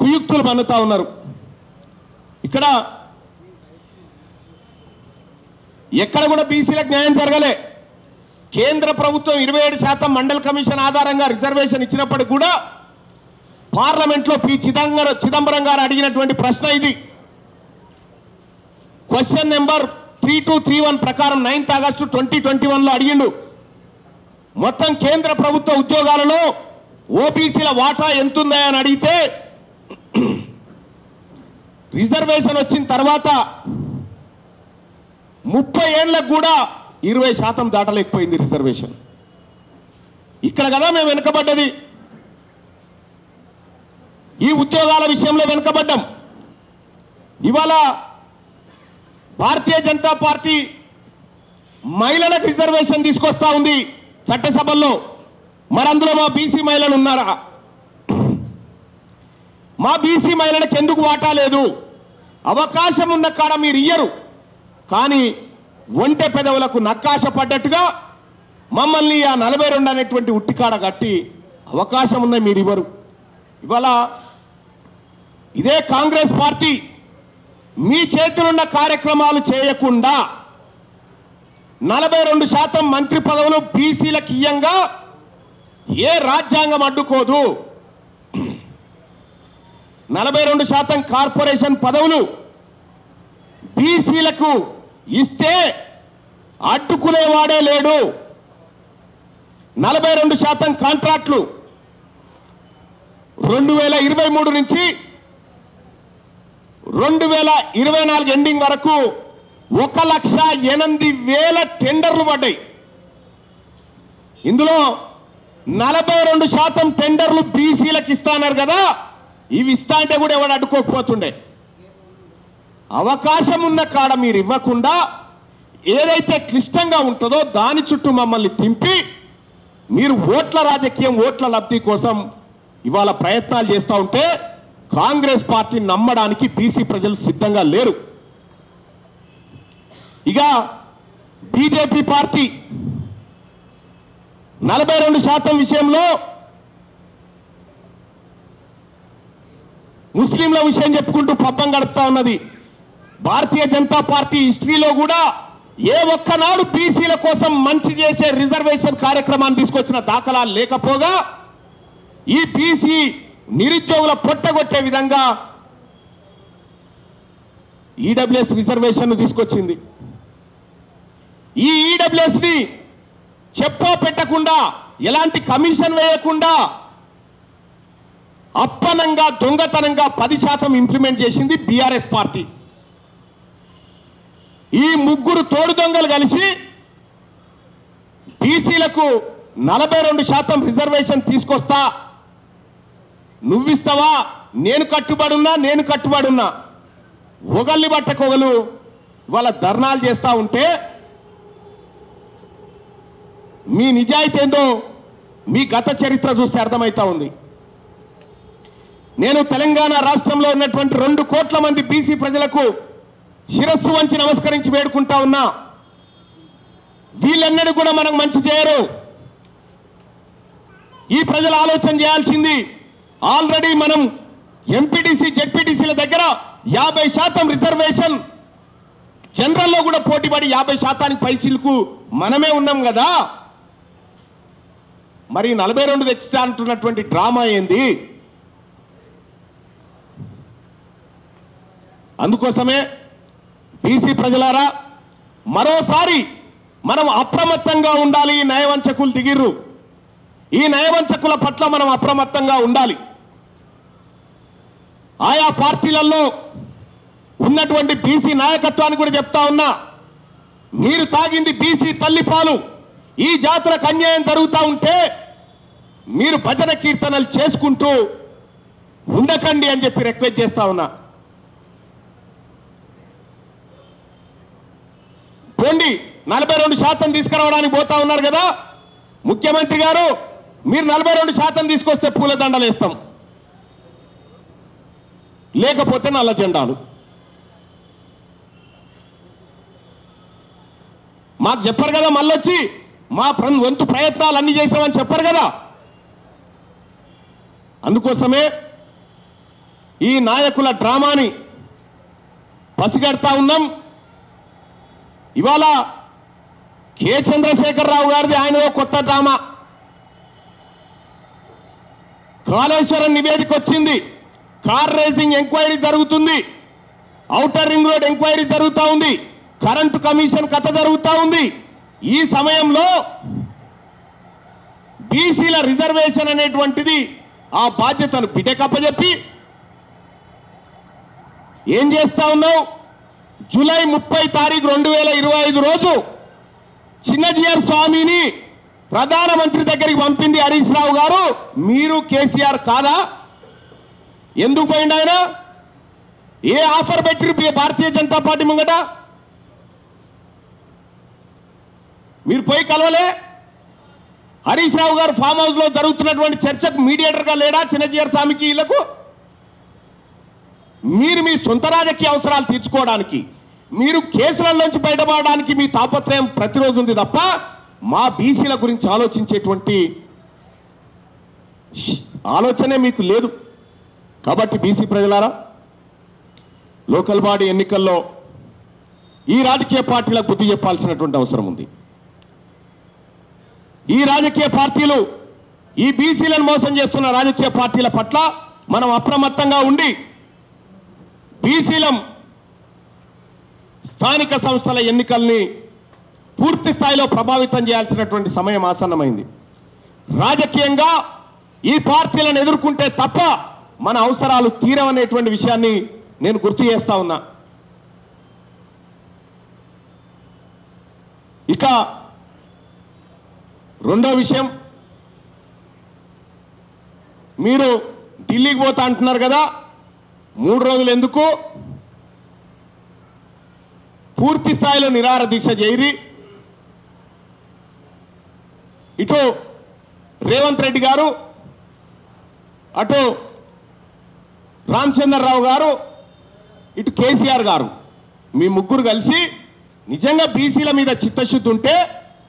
కుయుక్తులు పన్నుతా ఉన్నారు. ఇక్కడ ఎక్కడ కూడా బీసీలకు న్యాయం జరగలే. కేంద్ర ప్రభుత్వం 27% మండల్ కమిషన్ ఆధారంగా రిజర్వేషన్ ఇచ్చినప్పటికీ కూడా పార్లమెంట్లో పి చిదంబరం గారు అడిగినటువంటి ప్రశ్న ఇది. క్వశ్చన్ నెంబర్ 3231 ప్రకారం 9th ఆగస్టు 2021లో అడిగిండు. మొత్తం కేంద్ర ప్రభుత్వ ఉద్యోగాలలో ఓబీసీల వాటా ఎంతుందా అని అడిగితే రిజర్వేషన్ వచ్చిన తర్వాత 30 ఏళ్లకు కూడా 20% దాటలేకపోయింది రిజర్వేషన్. ఇక్కడ కదా మేము వెనుకబడ్డది. ఈ ఉద్యోగాల విషయంలో వెనుకబడ్డాం. ఇవాళ భారతీయ జనతా పార్టీ మహిళలకు రిజర్వేషన్ తీసుకొస్తా ఉంది చట్టసభల్లో. మరి అందులో మా బీసీ మహిళలు ఉన్నారా? మా బీసీ మహిళలకు ఎందుకు వాటా లేదు? అవకాశం ఉన్న కాడ మీరు ఇయ్యరు, కానీ ఒంటె పెదవులకు నక్కాశ పడ్డట్టుగా మమ్మల్ని ఆ 42 అనేటువంటి ఉట్టికాడ కట్టి అవకాశం ఉన్న మీరు ఇవ్వరు. ఇవాళ ఇదే కాంగ్రెస్ పార్టీ మీ చేతులున్న కార్యక్రమాలు చేయకుండా 42% మంత్రి పదవులు బీసీలకు ఇయ్యంగా ఏ రాజ్యాంగం అడ్డుకోదు. 42% కార్పొరేషన్ పదవులు బీసీలకు ఇస్తే అడ్డుకునేవాడే లేడు. 42% కాంట్రాక్టులు 2023 నుంచి 2024 ఎండింగ్ వరకు 1,08,000 టెండర్లు పడ్డాయి. ఇందులో 42% టెండర్లు బీసీలకు ఇస్తాన్నారు కదా. ఇవి ఇస్తా అంటే కూడా ఎవడు అడ్డుకోకపోతుండే. అవకాశం ఉన్న కాడ మీరు ఇవ్వకుండా ఏదైతే క్లిష్టంగా ఉంటుందో దాని చుట్టూ మమ్మల్ని తింపి మీరు ఓట్ల రాజకీయం, ఓట్ల లబ్ధి కోసం ఇవాళ ప్రయత్నాలు చేస్తూ ఉంటే కాంగ్రెస్ పార్టీ నమ్మడానికి బీసీ ప్రజలు సిద్ధంగా లేరు. ఇక బీజేపీ పార్టీ 42% విషయంలో ముస్లింల విషయం చెప్పుకుంటూ పబ్బం గడుపుతా ఉన్నది. భారతీయ జనతా పార్టీ హిస్టరీలో కూడా ఏ ఒక్కనాడు బీసీల కోసం మంచి చేసే రిజర్వేషన్ కార్యక్రమాన్ని తీసుకొచ్చిన దాఖలాలు లేకపోగా ఈ బీసీ నిరుద్యోగుల పొట్టగొట్టే విధంగా ఈడబ్ల్యూఎస్ రిజర్వేషన్ తీసుకొచ్చింది. ఈ ఈడబ్ల్యూఎస్ ని చెప్పో పెట్టకుండా, ఎలాంటి కమిషన్ వేయకుండా అప్పనంగా దొంగతనంగా 10% ఇంప్లిమెంట్ చేసింది బీఆర్ఎస్ పార్టీ. ఈ ముగ్గురు తోడు దొంగలు కలిసి బీసీలకు 42% రిజర్వేషన్ తీసుకొస్తా, నువ్విస్తావా, నేను కట్టుబడున్నా ఒకళ్ళని బట్టకొగలు ఇవాళ ధర్నాలు చేస్తూ ఉంటే మీ నిజాయితీ ఏందో మీ గత చరిత్ర చూస్తే అర్థమవుతా ఉంది. నేను తెలంగాణ రాష్ట్రంలో ఉన్నటువంటి 2 కోట్ల మంది బీసీ ప్రజలకు శిరస్సు వంచి నమస్కరించి వేడుకుంటా ఉన్నా. వీళ్ళెన్నడూ కూడా మనకు మంచి చేయరు. ఈ ప్రజలు ఆలోచన చేయాల్సింది, ఆల్రెడీ మనం ఎంపీటీసీ జెడ్పీటీసీల దగ్గర 50% రిజర్వేషన్, జనరల్లో కూడా పోటీపడి 50% పైసలకు మనమే ఉన్నాం కదా. మరి 42 తెచ్చితే అంటున్నటువంటి డ్రామా ఏంది? అందుకోసమే బీసీ ప్రజలారా, మరోసారి మనం అప్రమత్తంగా ఉండాలి. ఈ నయవంచకులు దిగిర్రు. ఈ నయవంచకుల పట్ల మనం అప్రమత్తంగా ఉండాలి. ఆయా పార్టీలలో ఉన్నటువంటి బీసీ నాయకత్వాన్ని కూడా చెప్తా ఉన్నా, మీరు తాగింది బీసీ తల్లిపాలు. ఈ జాతులకు అన్యాయం జరుగుతూ ఉంటే మీరు భజన కీర్తనలు చేసుకుంటూ ఉండకండి అని చెప్పి రిక్వెస్ట్ చేస్తా ఉన్నా. పోండి, 42% తీసుకురావడానికి పోతా ఉన్నారు కదా ముఖ్యమంత్రి గారు. మీరు 42% తీసుకొస్తే పూలదండలు వేస్తాం, లేకపోతే నల్ల జెండాలు. మాకు చెప్పారు కదా, మళ్ళొచ్చి మా వంతు ప్రయత్నాలు అన్ని చేసామని చెప్పారు కదా. అందుకోసమే ఈ నాయకుల డ్రామాని పసిగడతా ఉన్నాం. ఇవాళ కె చంద్రశేఖరరావు గారిది ఆయనదో కొత్త డ్రామా. కాళేశ్వరం నివేదిక వచ్చింది, కార్ రేసింగ్ ఎంక్వైరీ జరుగుతుంది, ఔటర్ రింగ్ రోడ్ ఎంక్వైరీ జరుగుతూ ఉంది, కరెంటు కమిషన్ కథ జరుగుతూ ఉంది. ఈ సమయంలో బీసీల రిజర్వేషన్ అనేటువంటిది ఆ బాధ్యతను బిడ్డకప్పచెప్పి ఏం చేస్తా ఉన్నావు? జూలై 30 తారీఖు 2025 రోజు చిన్నజీఆర్ స్వామిని ప్రధానమంత్రి దగ్గరికి పంపింది హరీష్ రావు గారు. మీరు కేసీఆర్ కాదా? ఎందుకు పోయింది ఆయన? ఏ ఆఫర్ పెట్టి భారతీయ జనతా పార్టీ ముంగట? మీరు పోయి కలవలే? హరీష్ రావు గారు ఫామ్ హౌస్ లో జరుగుతున్నటువంటి చర్చకు మీడియేటర్ గా లేడా చిన్నజీఆర్ స్వామికి? వీళ్ళకు మీరు మీ సొంత రాజకీయ అవసరాలు తీర్చుకోవడానికి, మీరు కేసులలోంచి బయటపడడానికి మీ తాపత్రయం ప్రతిరోజు ఉంది తప్ప మా బీసీల గురించి ఆలోచించేటువంటి ఆలోచనే మీకు లేదు. కాబట్టి బీసీ ప్రజలారా, లోకల్ బాడీ ఎన్నికల్లో ఈ రాజకీయ పార్టీలకు బుద్ధి చెప్పాల్సినటువంటి అవసరం ఉంది. ఈ రాజకీయ పార్టీలు, ఈ బీసీలను మోసం చేస్తున్న రాజకీయ పార్టీల పట్ల మనం అప్రమత్తంగా ఉండి బీసీలం స్థానిక సంస్థల ఎన్నికల్ని పూర్తి స్థాయిలో ప్రభావితం చేయాల్సినటువంటి సమయం ఆసన్నమైంది. రాజకీయంగా ఈ పార్టీలను ఎదుర్కొంటే తప్ప మన అవసరాలు తీరవనేటువంటి విషయాన్ని నేను గుర్తు చేస్తా ఉన్నా. ఇక రెండో విషయం, మీరు ఢిల్లీకి పోతా అంటున్నారు కదా, 3 రోజులు ఎందుకు? పూర్తి స్థాయిలో నిరాహార దీక్ష చేయరి. ఇటు రేవంత్ రెడ్డి గారు, అటు రామచంద్రరావు గారు, ఇటు కేసీఆర్ గారు, మీ ముగ్గురు కలిసి నిజంగా బీసీల మీద చిత్తశుద్ధి ఉంటే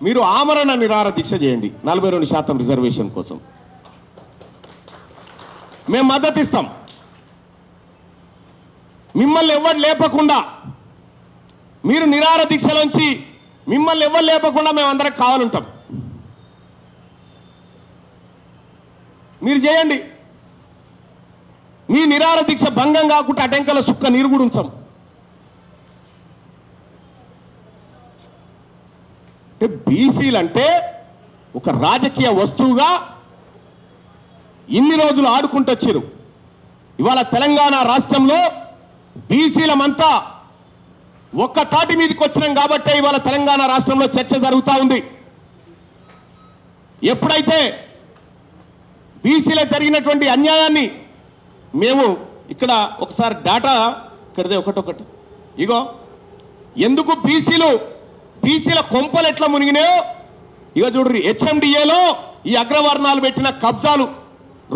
మీరు ఆమరణ నిరాహార దీక్ష చేయండి 42% రిజర్వేషన్ కోసం. మేము మద్దతు ఇస్తాం. మిమ్మల్ని ఎవరు లేపకుండా, మీరు నిరాహార దీక్షలోంచి మిమ్మల్ని ఎవరు లేపకుండా మేము అందరం కావాలంటాం. మీరు చేయండి. మీ నిరాహార దీక్ష భంగం కాకుండా అటెంకల సుక్క నీరు కూడా ఉంచాం. బీసీలు అంటే ఒక రాజకీయ వస్తువుగా ఇన్ని రోజులు ఆడుకుంటూ వచ్చారు. ఇవాళ తెలంగాణ రాష్ట్రంలో బీసీలమంతా ఒక్క తాటి మీదకి వచ్చినాం కాబట్టే ఇవాళ తెలంగాణ రాష్ట్రంలో చర్చ జరుగుతూ ఉంది. ఎప్పుడైతే బీసీలో జరిగినటువంటి అన్యాయాన్ని మేము ఇక్కడ ఒకసారి డాటా ఇక్కడదే ఒకటొకటి, ఇగో ఎందుకు బీసీల కొంపలు ఎట్లా మునిగినాయో ఇక చూడ్రి. హెచ్ఎండిఏలో ఈ అగ్రవర్ణాలు పెట్టిన కబ్జాలు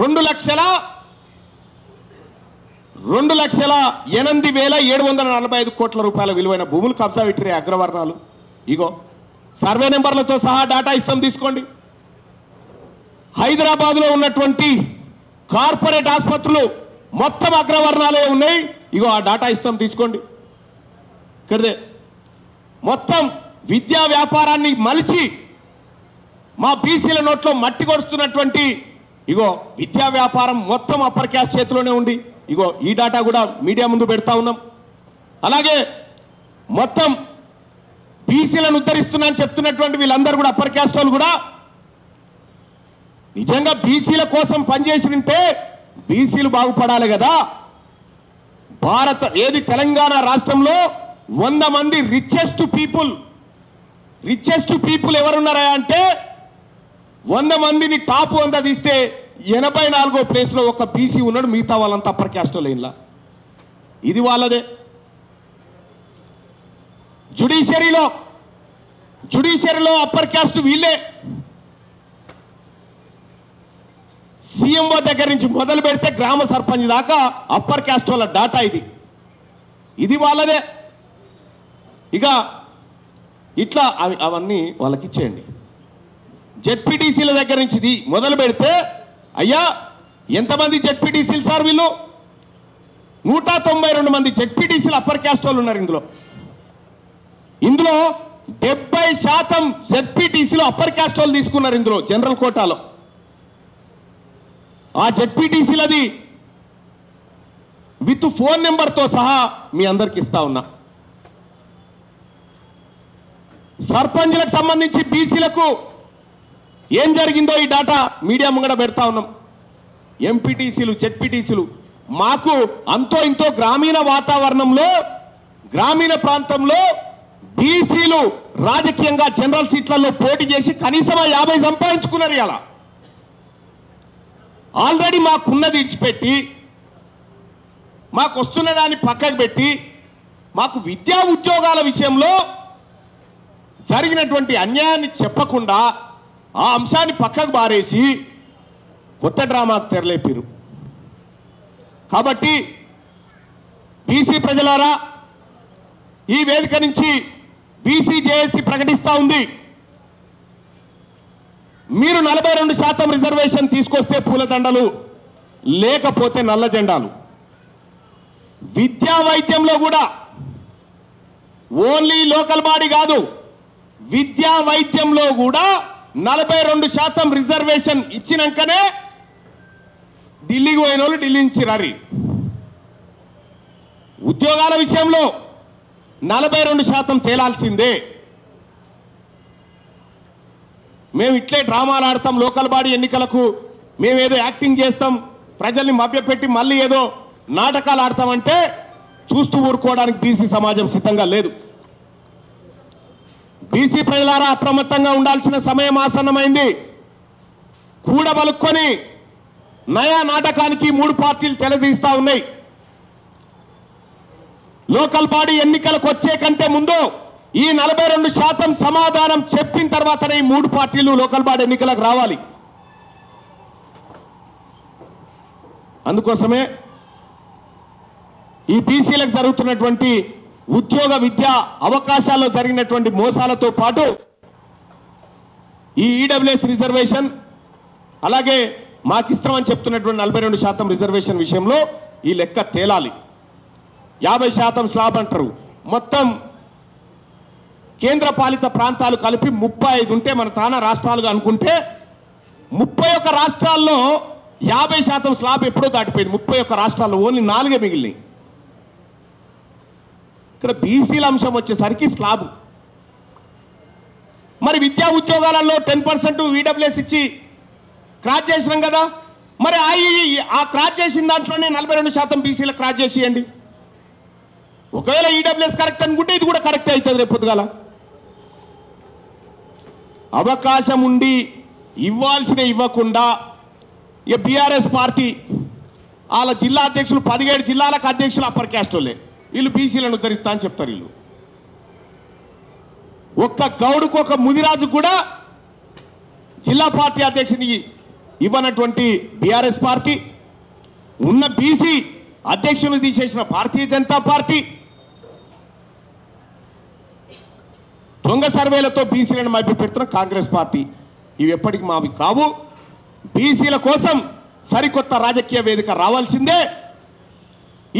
2,08,745 కోట్ల రూపాయల విలువైన భూములు కబ్జా పెట్టిరే అగ్రవర్ణాలు. ఇగో సర్వే నెంబర్లతో సహా డాటా ఇస్తాం, తీసుకోండి. హైదరాబాద్లో ఉన్నటువంటి కార్పొరేట్ ఆసుపత్రులు మొత్తం అగ్రవర్ణాలే ఉన్నాయి. ఇగో ఆ డాటా ఇస్తాం, తీసుకోండి. ఇక్కడదే మొత్తం విద్యా వ్యాపారాన్ని మలిచి మా బీసీల నోట్లో మట్టి కొడుతున్నటువంటి ఇగో విద్యా వ్యాపారం మొత్తం అప్పర్ క్యాస్ట్ చేతిలోనే ఉంది. ఇగో ఈ డాటా కూడా మీడియా ముందు పెడతా ఉన్నాం. అలాగే మొత్తం బీసీలను ఉద్ధరిస్తున్నా అని చెప్తున్నటువంటి వీళ్ళందరూ కూడా అప్పర్ క్యాస్ట్ వాళ్ళు కూడా నిజంగా బీసీల కోసం పనిచేసినంటే బీసీలు బాగుపడాలి కదా. తెలంగాణ రాష్ట్రంలో 100 మంది రిచెస్ట్ పీపుల్ ఎవరున్నారా అంటే 100 మందిని టాప్ 100 తీస్తే 84వ ప్లేస్లో ఒక బీసీ ఉన్నాడు, మిగతా వాళ్ళంతా అప్పర్ క్యాస్ట్ లైన్లా. ఇది వాళ్ళదే. జుడిషియరీలో అప్పర్ క్యాస్ట్ వీళ్ళే. సీఎంఓ దగ్గర నుంచి మొదలు పెడితే గ్రామ సర్పంచ్ దాకా అప్పర్ క్యాస్ట్ వాళ్ళ డాటా ఇది వాళ్ళదే. ఇక ఇట్లా అవన్నీ వాళ్ళకి ఇచ్చేయండి. జెడ్పీటీసీల దగ్గర నుంచి మొదలు పెడితే అయ్యా ఎంతమంది జెడ్పీటీసీలు సార్? వీళ్ళు 192 మంది జెడ్పీటీసీలు అప్పర్ క్యాస్ట్ వాళ్ళు ఉన్నారు. ఇందులో 70% జెడ్పీటీసీలు అప్పర్ క్యాస్ట్ వాళ్ళు తీసుకున్నారు. ఇందులో జనరల్ కోటాలో ఆ జెడ్పీటీసీలది విత్ ఫోన్ నెంబర్తో సహా మీ అందరికి ఇస్తా ఉన్నా. సర్పంచ్లకు సంబంధించి బీసీలకు ఏం జరిగిందో ఈ డాటా మీడియా ముంగడ పెడతా ఉన్నాం. ఎంపీటీసీలు జెడ్పీటీసీలు మాకు అంతో ఇంతో గ్రామీణ వాతావరణంలో గ్రామీణ ప్రాంతంలో బీసీలు రాజకీయంగా జనరల్ సీట్లలో పోటీ చేసి కనీసం 50 సంపాదించుకున్నారు. ఇలా ఆల్రెడీ మాకున్నది ఇడిచిపెట్టి మాకు వస్తున్న దాన్ని పక్కకు పెట్టి మాకు విద్యా ఉద్యోగాల విషయంలో జరిగినటువంటి అన్యాయాన్ని చెప్పకుండా ఆ అంశాన్ని పక్కకు బారేసి కొత్త డ్రామాకు తెరలేపారు. కాబట్టి బీసీ ప్రజలారా, ఈ వేదిక నుంచి బీసీ జేఏసీ ప్రకటిస్తా ఉంది, మీరు 42% రిజర్వేషన్ తీసుకొస్తే పూలదండలు, లేకపోతే నల్ల జెండాలు. విద్యా వైద్యంలో కూడా ఓన్లీ లోకల్ బాడీ కాదు, విద్యా వైద్యంలో కూడా 42% రిజర్వేషన్ ఇచ్చినాకనే ఢిల్లీకి పోయిన వాళ్ళు ఢిల్లీ నుంచి రారి. ఉద్యోగాల విషయంలో 42% తేలాల్సిందే. మేము ఇట్లే డ్రామాలు ఆడతాం, లోకల్ బాడీ ఎన్నికలకు మేమేదో యాక్టింగ్ చేస్తాం, ప్రజల్ని మభ్యపెట్టి మళ్ళీ ఏదో నాటకాలు ఆడతామంటే చూస్తూ ఊరుకోవడానికి బీసీ సమాజం సిద్ధంగా లేదు. బీసీ ప్రజలారా, అప్రమత్తంగా ఉండాల్సిన సమయం ఆసన్నమైంది. కూడబలుక్కొని నయా నాటకానికి 3 పార్టీలు తెలదీస్తా ఉన్నాయి. లోకల్ బాడీ ఎన్నికలకు వచ్చే కంటే ముందు ఈ 42% సమాధానం చెప్పిన తర్వాతనే ఈ 3 పార్టీలు లోకల్ బాడీ ఎన్నికలకు రావాలి. అందుకోసమే ఈ బీసీలకు జరుగుతున్నటువంటి ఉద్యోగ విద్యా అవకాశాల్లో జరిగినటువంటి మోసాలతో పాటు ఈ ఈడబ్ల్యూఎస్ రిజర్వేషన్, అలాగే మాకిస్తామని చెప్తున్నటువంటి 42% రిజర్వేషన్ విషయంలో ఈ లెక్క తేలాలి. 50% స్లాబ్ అంటారు. మొత్తం కేంద్ర పాలిత ప్రాంతాలు కలిపి 35 ఉంటే మన తానా రాష్ట్రాలుగా అనుకుంటే 31 రాష్ట్రాల్లో 50% స్లాబ్ ఎప్పుడో దాటిపోయింది. 31 రాష్ట్రాల్లో ఓన్లీ 4 మిగిలినాయి. ఇక్కడ బీసీల అంశం వచ్చేసరికి స్లాబ్. మరి విద్యా ఉద్యోగాలలో 10% ఈడబ్ల్యూఎస్ ఇచ్చి క్రాచ్ చేసినాం కదా, మరి ఆ క్రాచ్ చేసిన దాంట్లోనే 42% బీసీల క్రాచ్ చేసేయండి. ఒకవేళ ఈడబ్ల్యూఎస్ కరెక్ట్ అనుకుంటే ఇది కూడా కరెక్ట్ అవుతుంది రేపు పొద్దుగాల. అవకాశం ఉండి ఇవ్వాల్సిన ఇవ్వకుండా ఇక బీఆర్ఎస్ పార్టీ వాళ్ళ జిల్లా అధ్యక్షులు 17 జిల్లాలకు అధ్యక్షులు అప్పర్ క్యాస్ట్ వాళ్ళే, వీళ్ళు బీసీలను ఉద్ధరిస్తా అని చెప్తారు. వీళ్ళు ఒక్క గౌడుకు ఒక ముదిరాజు కూడా జిల్లా పార్టీ అధ్యక్షుని ఇవ్వనటువంటి బీఆర్ఎస్ పార్టీ, ఉన్న బీసీ అధ్యక్షుని తీసేసిన భారతీయ జనతా పార్టీ, దొంగ సర్వేలతో బీసీలను మభ్యపెడుతున్న కాంగ్రెస్ పార్టీ, ఇవి ఎప్పటికి మావి కావు. బీసీల కోసం సరికొత్త రాజకీయ వేదిక రావాల్సిందే.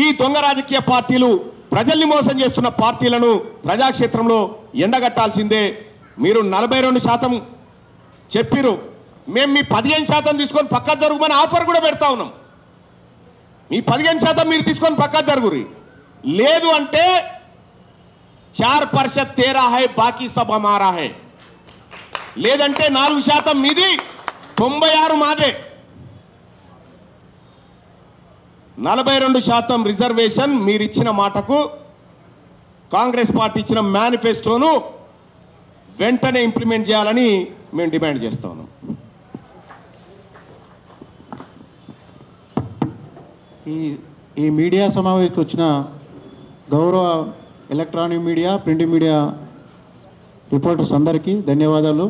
ఈ దొంగ రాజకీయ పార్టీలు ప్రజల్ని మోసం చేస్తున్న పార్టీలను ప్రజాక్షేత్రంలో ఎండగట్టాల్సిందే. మీరు 42% చెప్పిరు, మేము మీ 15% తీసుకొని పక్క జరుగుమని ఆఫర్ కూడా పెడతా ఉన్నాం. మీ 15% మీరు తీసుకొని పక్క జరుగురి, లేదు అంటే 4% तेरा है, बाकी सब हमारा है. లేదంటే 4% మీది, 96 మాదే. 42% రిజర్వేషన్ మీరు ఇచ్చిన మాటకు కాంగ్రెస్ పార్టీ ఇచ్చిన మేనిఫెస్టోను వెంటనే ఇంప్లిమెంట్ చేయాలని మేము డిమాండ్ చేస్తా ఉన్నాం. ఈ మీడియా సమావేశంకి వచ్చిన గౌరవ electronic media, print media reporters అందరికీ ధన్యవాదాలు.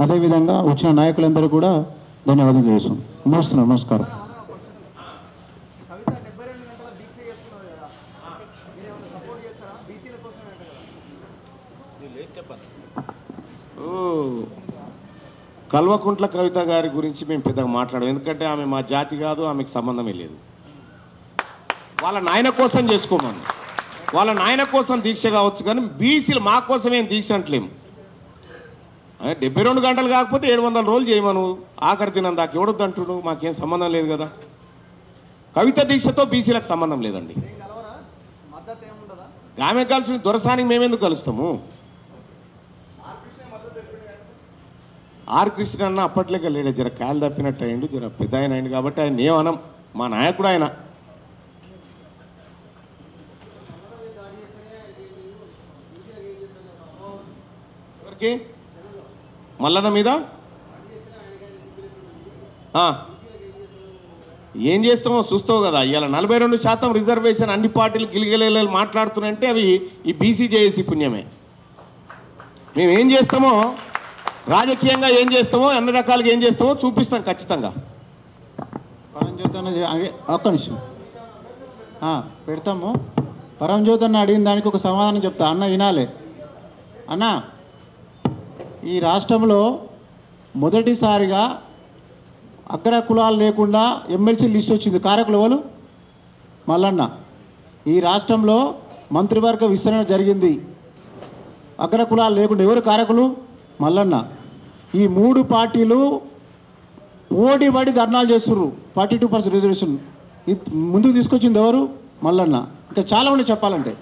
అదేవిధంగా వచ్చిన నాయకులందరూ కూడా ధన్యవాదాలు చేస్తాం. నమస్కారం. కల్వకుంట్ల కవిత గారి గురించి మేము పెద్దగా మాట్లాడాం, ఎందుకంటే ఆమె మా జాతి కాదు, ఆమెకు సంబంధమే లేదు. వాళ్ళ నాయన కోసం చేసుకోమని, వాళ్ళ నాయన కోసం దీక్ష కావచ్చు, కానీ బీసీలు మా కోసం ఏం దీక్ష అంటలేము. 72 గంటలు కాకపోతే 700 రోజులు చేయమను, ఆఖరి దినం దాకా ఎవడొద్దు అంటుడు, మాకేం సంబంధం లేదు కదా. కవిత దీక్షతో బీసీలకు సంబంధం లేదండి. ఆమె కలిసి దొరసానికి మేమెందుకు కలుస్తాము? ఆర్ కృష్ణ అన్న అప్పట్లేక లేడు, జర కాలు తప్పినట్టు అయ్యిండు, జర పెద్ద ఆయన అయింది కాబట్టి ఆయన ఏమనం, మా నాయకుడు ఆయన. ఎవరికి? మల్లన్న మీద ఏం చేస్తామో చూస్తావు కదా. ఇవాళ 42% రిజర్వేషన్ అన్ని పార్టీలు గిలిగిలేలు మాట్లాడుతున్నాయంటే అవి ఈ బీసీ జేఏసీ పుణ్యమే. మేము ఏం చేస్తామో, రాజకీయంగా ఏం చేస్తామో, అన్ని రకాలుగా ఏం చేస్తామో చూపిస్తాం ఖచ్చితంగా. ఒక్క నిమిషం పెడతాము. పరంజ్యోతి అన్న అడిగిన దానికి ఒక సమాధానం చెప్తా. అన్న వినాలి అన్న. ఈ రాష్ట్రంలో మొదటిసారిగా అగ్ర కులాలు లేకుండా ఎమ్మెల్సీ లిస్ట్ వచ్చింది. కారకులు ఎవరు? మల్లన్న. ఈ రాష్ట్రంలో మంత్రివర్గ విస్తరణ జరిగింది. అగ్ర కులాలు లేకుండా ఎవరు కారకులు? మల్లన్న. ఈ 3 పార్టీలు పోటీ పడి ధర్నాలు చేస్తున్నారు. 42% రిజర్వేషన్ ముందుకు తీసుకొచ్చింది ఎవరు? మల్లన్న. ఇంకా చాలా ఉన్నాయి చెప్పాలంటే.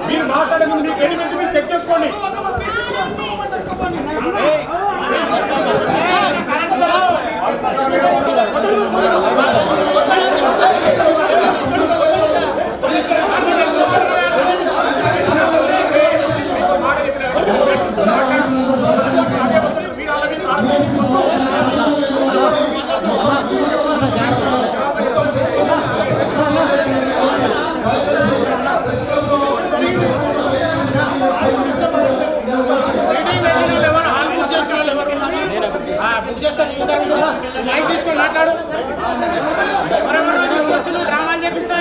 మీరు మాట్లాడే ముందు మీకు ఎలిమెంట్ మీరు చెక్ చేసుకోండి. తీసుకొని మాట్లాడు తీసుకొచ్చి డ్రామాలు చేపిస్తా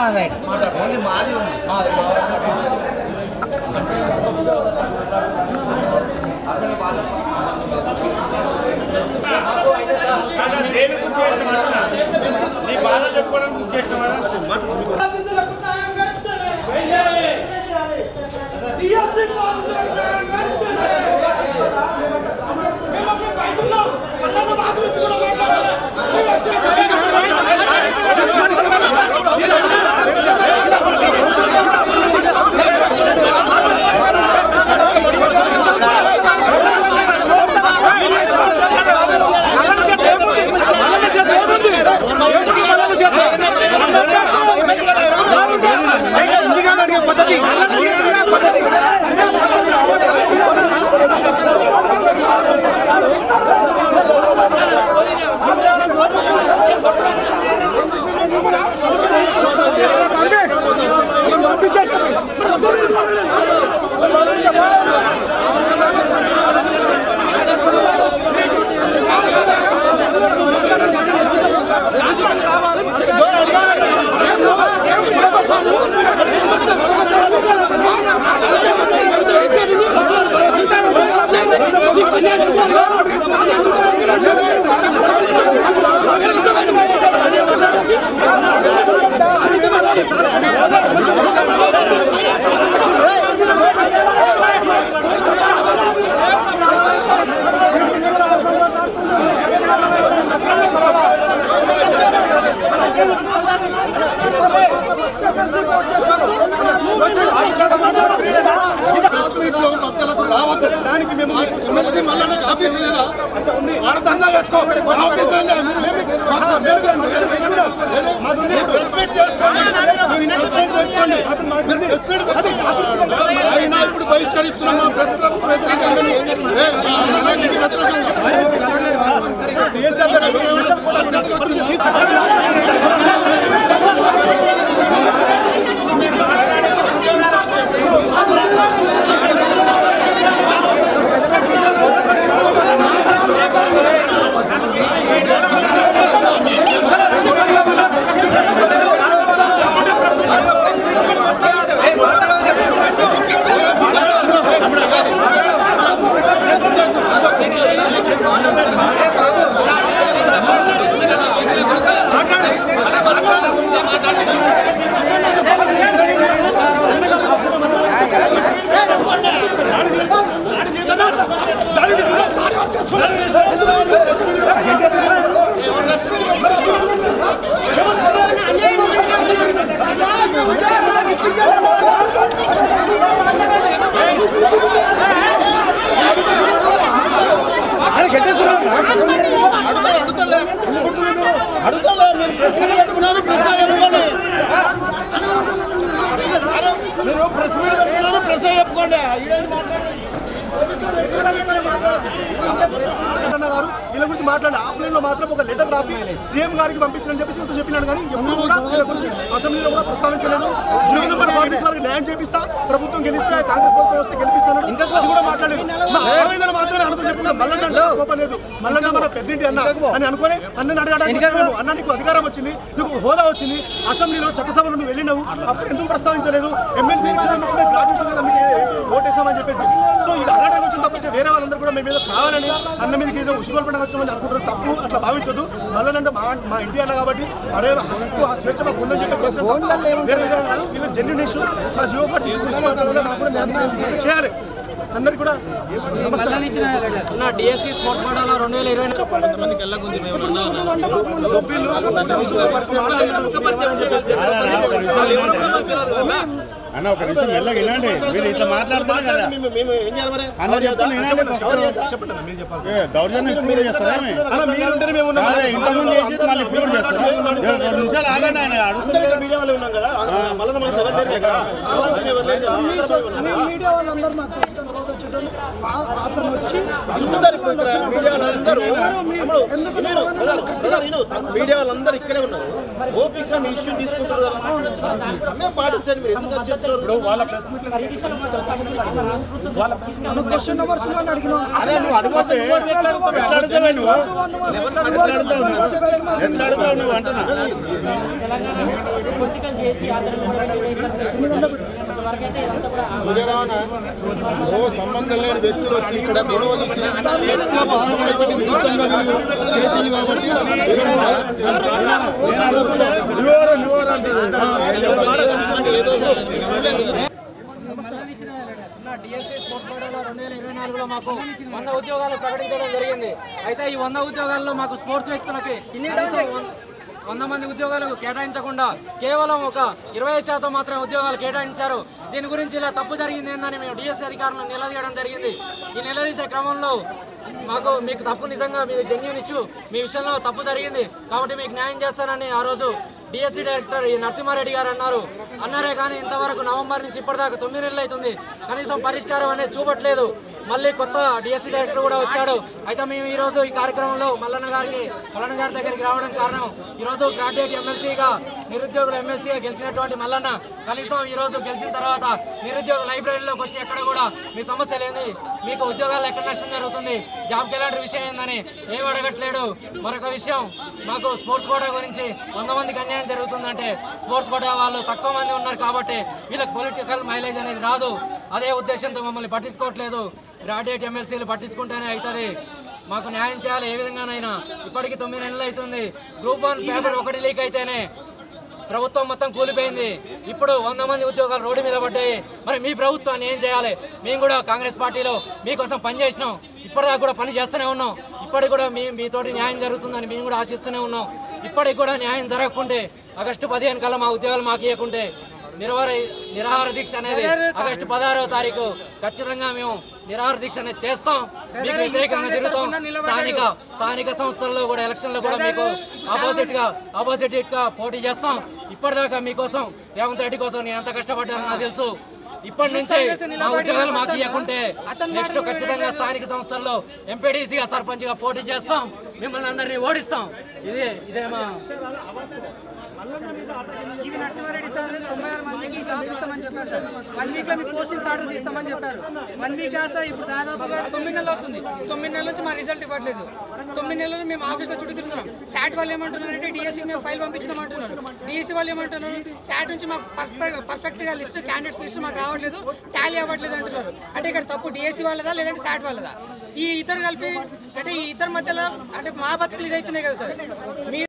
రైట్ ఓన్లీ మాది దేని గురించి నీ బాధ చెప్పుకోవడం గురించి చేసిన చేసుకో ఆఫీసర్ ప్రెస్ మీట్ చేసుకోండి అయినా ఇప్పుడు బహిష్కరిస్తున్నాం మా ప్రెస్ క్లబ్ వీళ్ళ గురించి మాట్లాడి ఆఫ్లైన్ లో మాత్రం ఒక లెటర్ రాసి సీఎం గారికి పంపించాలని చెప్పేసి చెప్పినాడు కానీ ఎప్పుడు కూడా వీళ్ళ గురించి అసెంబ్లీలో కూడా ప్రస్తావించలేదు. వారికి న్యాయం చేపిస్తా, ప్రభుత్వం గెలిస్తే కాంగ్రెస్ ప్రభుత్వం వస్తే గెలిపిస్తాను అది కూడా మాట్లాడలేదు. ఆవేదన మాత్రమే అనుకో చెప్తున్నా. మల్లన్న కోపం లేదు, మల్లన్న మన పెద్దింటి అన్న అని అనుకుని అన్నని అడగడానికి అన్న నీకు అధికారం వచ్చింది, నీకు హోదా వచ్చింది, అసెంబ్లీలో చట్టసభలో నువ్వు వెళ్ళినావు, అప్పుడు ఎందుకు ప్రస్తావించలేదు? ఎమ్మెల్సీ ఎలక్షన్ మొత్తమే గ్రాడ్యుయేషన్ కదా మీకు ఓటేసామని చెప్పేసి. సో ఇది అడగడానికి వచ్చిన తప్ప వేరే వాళ్ళందరూ కూడా మేము ఏదో కావాలని అన్న మీదకి ఏదో ఉసుగోలు పడడానికి వచ్చామని అనుకుంటారు. తప్పు, అట్లా భావించదు. మల్లనంటే మా ఇంటి అన్న కాబట్టి అరే హక్కు ఆ స్వేచ్ఛ మాకు ఉందని చెప్పేసి వేరే విధంగా కాదు. వీళ్ళు జెన్యున్ ఇష్యూ మా జియో కార్డు చేయాలి. అందరికి కూడా డిఎస్సి స్పోర్ట్స్ కోటాలో 2020 అన్న ఒక నిమిషం వెళ్ళగా వినండి. మీరు ఇట్లా మాట్లాడుతున్నారు కదా అన్న దౌర్జన్యం ఇప్పుడు చేస్తారా? ఇంతకుముందు చేసి మళ్ళీ ఇప్పుడు చేస్తారా? 2 నిమిషాలు ఆగండి. ఆయన అడుగుతున్నారు మీడియా వాళ్ళందరూ నాకు తెలుసుకున్న రోజు వచ్చేటోళ్ళు అతను వచ్చి మీడియా వాళ్ళందరూ ఇక్కడే ఉన్నారు. ఓపిక మీ ఇష్యూ తీసుకుంటారు కదా, సమయం పాటించండి. మీరు ఎందుకు వచ్చేస్తున్నారు? క్వశ్చన్ అవర్స్ అడిగిన సూర్యరావణ సంబంధం లేని వ్యక్తులు వచ్చి ఇక్కడ గొడవ చేసి చేసింది కాబట్టి డిఎస్సి స్పోర్ట్స్ కోటాలో 2024లో మాకు 100 ఉద్యోగాలు ప్రకటించడం జరిగింది. అయితే ఈ 100 ఉద్యోగాల్లో మాకు స్పోర్ట్స్ వ్యక్తులకి కనీసం 100 మంది ఉద్యోగాలు కేటాయించకుండా కేవలం ఒక 20% మాత్రమే ఉద్యోగాలు కేటాయించారు. దీని గురించి ఇలా తప్పు జరిగింది ఏందని మేము డిఎస్సి అధికారులను నిలదీయడం జరిగింది. ఈ నిలదీసే క్రమంలో మీకు తప్పు నిజంగా మీరు జెన్యూన్ ఇష్యూ, మీ విషయంలో తప్పు జరిగింది కాబట్టి మీకు న్యాయం చేస్తానని ఆ రోజు డిఎస్సి డైరెక్టర్ ఈ నరసింహారెడ్డి గారు అన్నారే కానీ ఇంతవరకు నవంబర్ నుంచి ఇప్పటిదాకా 9 నెలలు అవుతుంది. కనీసం పరిష్కారం అనేది చూపట్లేదు. మళ్ళీ కొత్త డిఎస్సి డైరెక్టర్ కూడా వచ్చాడు. అయితే మేము ఈరోజు ఈ కార్యక్రమంలో మల్లన్న గారి దగ్గరికి రావడం కారణం ఈరోజు గ్రాడ్యుయేట్ ఎమ్మెల్సీగా నిరుద్యోగుల ఎమ్మెల్సీగా గెలిచినటువంటి మల్లన్న కనీసం ఈరోజు గెలిచిన తర్వాత నిరుద్యోగ లైబ్రరీలోకి వచ్చి ఎక్కడ కూడా మీ సమస్యలు ఏంది, మీకు ఉద్యోగాలు ఎక్కడ నష్టం జరుగుతుంది, జాబ్ క్యాలెండర్ విషయం ఏందని ఏం అడగట్లేడు. మరొక విషయం, మాకు స్పోర్ట్స్ కోటా గురించి 100 మందికి అన్యాయం జరుగుతుందంటే స్పోర్ట్స్ కోటా వాళ్ళు తక్కువ మంది ఉన్నారు కాబట్టి వీళ్ళకి పొలిటికల్ మైలేజ్ అనేది రాదు. అదే ఉద్దేశంతో మమ్మల్ని పట్టించుకోవట్లేదు. గ్రాడ్యుయేట్ ఎమ్మెల్సీలు పట్టించుకుంటేనే అవుతుంది. మాకు న్యాయం చేయాలి ఏ విధంగానైనా. ఇప్పటికీ 9 నెలలు అవుతుంది. గ్రూప్ 1 పేపర్ 1 లీక్ అయితేనే ప్రభుత్వం మొత్తం కూలిపోయింది. ఇప్పుడు 100 మంది ఉద్యోగాలు రోడ్డు మీద పడ్డాయి. మరి మీ ప్రభుత్వాన్ని ఏం చేయాలి? మేము కూడా కాంగ్రెస్ పార్టీలో మీకోసం పనిచేసినాం, ఇప్పటిదాకా కూడా పని చేస్తూనే ఉన్నాం. ఇప్పటికి కూడా మీతోటి న్యాయం జరుగుతుందని మేము కూడా ఆశిస్తూనే ఉన్నాం. ఇప్పటికి కూడా న్యాయం జరగకుంటే ఆగస్టు 15 కల్లా మా ఉద్యోగాలు మాకు ఇవ్వకుంటే నిరాహార దీక్ష అనేది ఆగస్టు 16వ తారీఖు ఖచ్చితంగా మేము నిరాహార దీక్ష అనేది చేస్తాం, మీకు వ్యతిరేకంగా తిరుగుతాం. స్థానిక సంస్థల్లో కూడా ఎలక్షన్లో కూడా మీకు ఆపోజిట్ గా పోటీ చేస్తాం. ఇప్పటిదాకా మీకోసం రేవంత్ రెడ్డి కోసం నేను ఎంత కష్టపడ్డానో నాకు తెలుసు. ఇప్పటి నుంచి మా ఉద్యోగాలు మాకు ఇవ్వకుంటే నెక్స్ట్ ఖచ్చితంగా స్థానిక సంస్థల్లో ఎంపీడీసీగా సర్పంచ్గా పోటీ చేస్తాం, మిమ్మల్ని అందరినీ ఓడిస్తాం. ఇదేమా ఈవి నరసింహారెడ్డి సార్ 96 మందికి జాబ్స్ ఇస్తామని చెప్పారు సార్. 1 వీక్ లో మీకు పోస్టింగ్స్ ఆర్డర్ ఇస్తామని చెప్పారు. 1 వీక్ సార్ ఇప్పుడు దాదాపుగా 9 నెలలు అవుతుంది. 9 నెలల నుంచి మా రిజల్ట్ ఇవ్వట్లేదు. 9 నెలలు మేము ఆఫీస్లో చుట్టూ తిరుగుతున్నాం. శాట్ వాళ్ళు ఏమంటున్నారంటే డిఎస్సీ మేము ఫైల్ పంపించినామంటున్నారు. డిఎస్సీ వాళ్ళు ఏమంటున్నారు, శాట్ నుంచి మాకు పర్ఫెక్ట్గా లిస్ట్ క్యాండిడేట్స్ లిస్ట్ మాకు రావట్లేదు, టాలీ అవ్వట్లేదు అంటున్నారు. అంటే ఇక్కడ తప్పు డిఎస్సీ వాళ్ళదా లేదంటే శాట్ వాళ్ళదా? ఈ ఇద్దరు కలిపి అంటే ఈ ఇద్దరు మధ్యలో అంటే మా బతుకులు ఇదైతున్నాయి కదా సార్.